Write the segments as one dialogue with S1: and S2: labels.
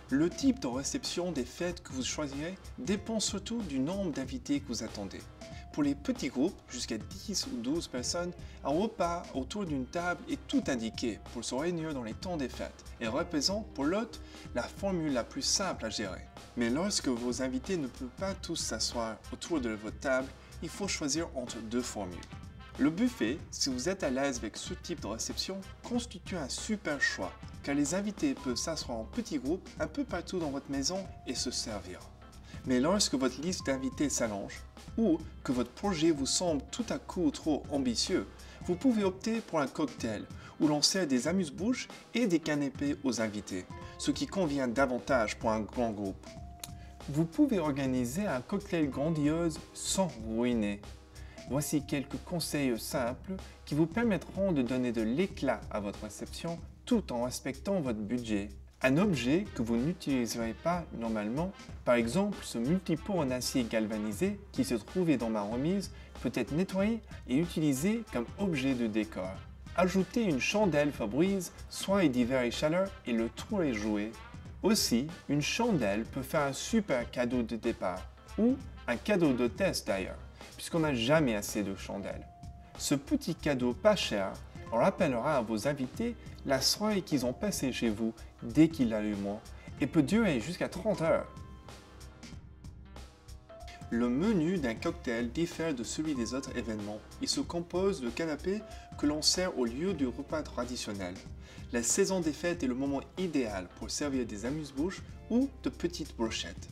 S1: Le type de réception des fêtes que vous choisirez dépend surtout du nombre d'invités que vous attendez. Pour les petits groupes, jusqu'à 10 ou 12 personnes, un repas autour d'une table est tout indiqué pour se réunir dans les temps des fêtes et représente pour l'hôte la formule la plus simple à gérer. Mais lorsque vos invités ne peuvent pas tous s'asseoir autour de votre table, il faut choisir entre deux formules. Le buffet, si vous êtes à l'aise avec ce type de réception, constitue un super choix, car les invités peuvent s'asseoir en petits groupes un peu partout dans votre maison et se servir. Mais lorsque votre liste d'invités s'allonge, ou que votre projet vous semble tout à coup trop ambitieux, vous pouvez opter pour un cocktail, où l'on sert des amuse-bouches et des canapés aux invités, ce qui convient davantage pour un grand groupe. Vous pouvez organiser un cocktail grandiose sans vous ruiner. Voici quelques conseils simples qui vous permettront de donner de l'éclat à votre réception tout en respectant votre budget. Un objet que vous n'utiliserez pas normalement, par exemple ce multipot en acier galvanisé qui se trouvait dans ma remise, peut être nettoyé et utilisé comme objet de décor. Ajoutez une chandelle Febreze, soins d'hiver et chaleur et le tour est joué. Aussi, une chandelle peut faire un super cadeau de départ, ou un cadeau d'hôtesse d'ailleurs, puisqu'on n'a jamais assez de chandelles. Ce petit cadeau pas cher rappellera à vos invités la soirée qu'ils ont passée chez vous dès qu'ils l'allumeront et peut durer jusqu'à 30 heures. Le menu d'un cocktail diffère de celui des autres événements. Il se compose de canapés que l'on sert au lieu du repas traditionnel. La saison des fêtes est le moment idéal pour servir des amuse-bouches ou de petites brochettes.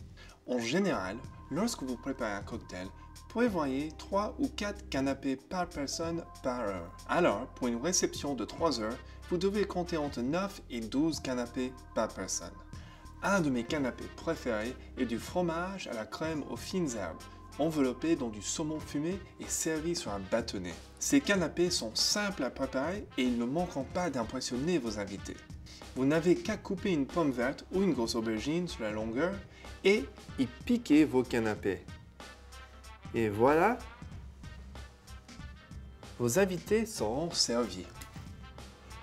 S1: En général, lorsque vous préparez un cocktail, prévoyez 3 ou 4 canapés par personne par heure. Alors, pour une réception de 3 heures, vous devez compter entre 9 et 12 canapés par personne. Un de mes canapés préférés est du fromage à la crème aux fines herbes, enveloppé dans du saumon fumé et servi sur un bâtonnet. Ces canapés sont simples à préparer et ils ne manqueront pas d'impressionner vos invités. Vous n'avez qu'à couper une pomme verte ou une grosse aubergine sur la longueur et y piquer vos canapés. Et voilà, vos invités seront servis.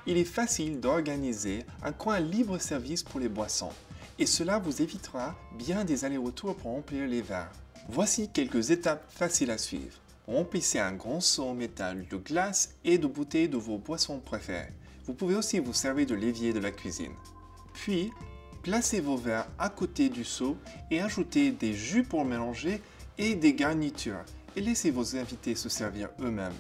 S1: Il est facile d'organiser un coin libre-service pour les boissons et cela vous évitera bien des allers-retours pour remplir les verres. Voici quelques étapes faciles à suivre. Remplissez un grand seau en métal de glace et de bouteilles de vos boissons préférées. Vous pouvez aussi vous servir de l'évier de la cuisine. Puis, placez vos verres à côté du seau et ajoutez des jus pour mélanger et des garnitures et laissez vos invités se servir eux-mêmes.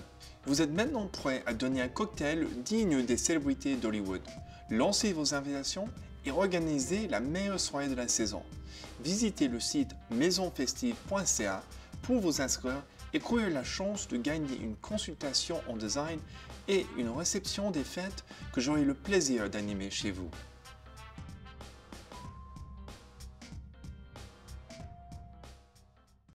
S1: Vous êtes maintenant prêt à donner un cocktail digne des célébrités d'Hollywood. Lancez vos invitations et organisez la meilleure soirée de la saison. Visitez le site maisonfestive.ca pour vous inscrire et courir la chance de gagner une consultation en design et une réception des fêtes que j'aurai le plaisir d'animer chez vous.